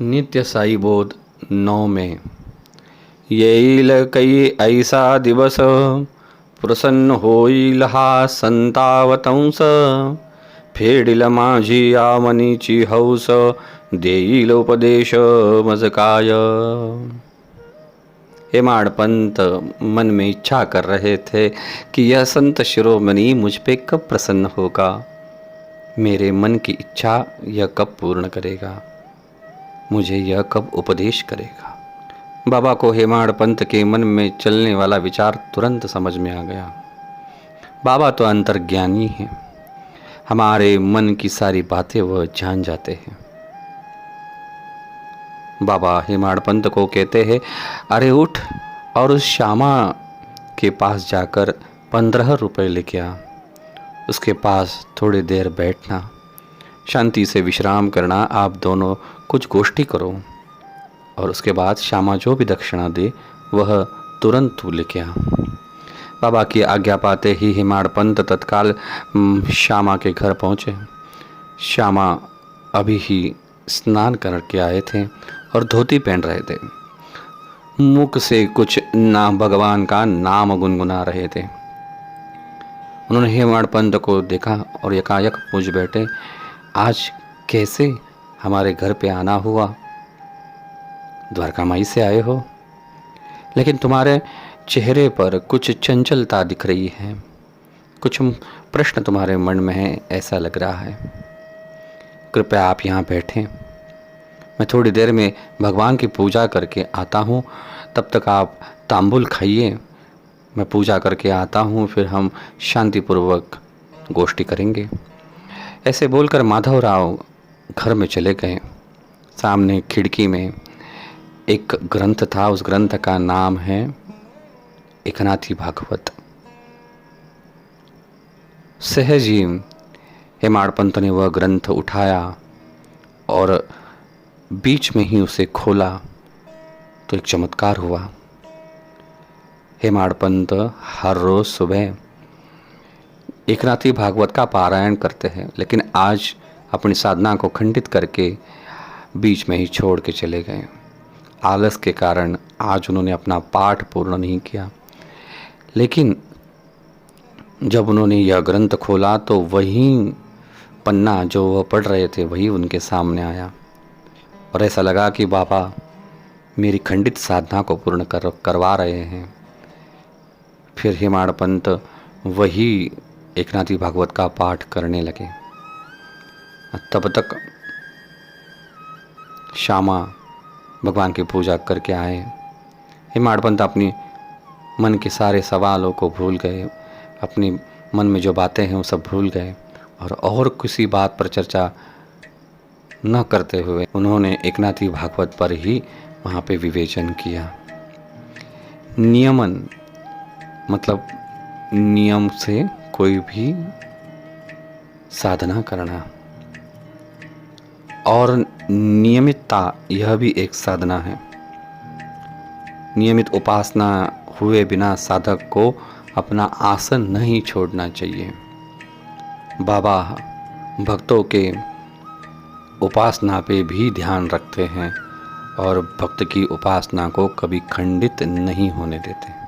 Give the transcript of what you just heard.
नित्य साई बोध 9 में येईल कई ऐसा दिवस प्रसन्न होईल हा संतावतंस फेडिल माझी आवनीची हौस देईल उपदेश मज काय। हेमाडपंत मन में इच्छा कर रहे थे कि यह संत शिरोमणि मुझ पे कब प्रसन्न होगा, मेरे मन की इच्छा यह कब पूर्ण करेगा, मुझे यह कब उपदेश करेगा। बाबा को हेमाडपंत के मन में चलने वाला विचार तुरंत समझ में आ गया। बाबा तो अंतर्ज्ञानी हैं, हमारे मन की सारी बातें वह जान जाते हैं। बाबा हेमाडपंत को कहते हैं, अरे उठ और उस श्यामा के पास जाकर 15 रुपए लेके आ, उसके पास थोड़ी देर बैठना, शांति से विश्राम करना, आप दोनों कुछ गोष्ठी करो और उसके बाद श्यामा जो भी दक्षिणा दे वह तुरंत तू लेके आ। बाबा की आज्ञा पाते ही हेमाडपंत तत्काल श्यामा के घर पहुँचे। श्यामा अभी ही स्नान करके आए थे और धोती पहन रहे थे, मुख से कुछ ना भगवान का नाम गुनगुना रहे थे। उन्होंने हेमाडपंत को देखा और एकाएक पूछ बैठे, आज कैसे हमारे घर पे आना हुआ? द्वारका माई से आए हो, लेकिन तुम्हारे चेहरे पर कुछ चंचलता दिख रही है, कुछ प्रश्न तुम्हारे मन में है, ऐसा लग रहा है। कृपया आप यहाँ बैठें, मैं थोड़ी देर में भगवान की पूजा करके आता हूँ, तब तक आप तांबुल खाइए, मैं पूजा करके आता हूँ, फिर हम शांतिपूर्वक गोष्ठी करेंगे। ऐसे बोलकर माधवराव घर में चले गए। सामने खिड़की में एक ग्रंथ था, उस ग्रंथ का नाम है एकनाथी भागवत। सहज ही हेमाडपंत ने वह ग्रंथ उठाया और बीच में ही उसे खोला तो एक चमत्कार हुआ। हेमाडपंत हर रोज सुबह एकनाथी भागवत का पारायण करते हैं, लेकिन आज अपनी साधना को खंडित करके बीच में ही छोड़ के चले गए। आलस के कारण आज उन्होंने अपना पाठ पूर्ण नहीं किया, लेकिन जब उन्होंने यह ग्रंथ खोला तो वही पन्ना जो वह पढ़ रहे थे वही उनके सामने आया और ऐसा लगा कि बाबा मेरी खंडित साधना को पूर्ण करवा रहे हैं। फिर हेमाडपंत वही एकनाथी भागवत का पाठ करने लगे। तब तक श्यामा भगवान की पूजा करके आए। हेमाडपंत अपनी मन के सारे सवालों को भूल गए, अपनी मन में जो बातें हैं वो सब भूल गए और किसी बात पर चर्चा न करते हुए उन्होंने एकनाथी भागवत पर ही वहाँ पे विवेचन किया। नियमन मतलब नियम से कोई भी साधना करना और नियमितता यह भी एक साधना है। नियमित उपासना हुए बिना साधक को अपना आसन नहीं छोड़ना चाहिए। बाबा भक्तों के उपासना पे भी ध्यान रखते हैं और भक्त की उपासना को कभी खंडित नहीं होने देते।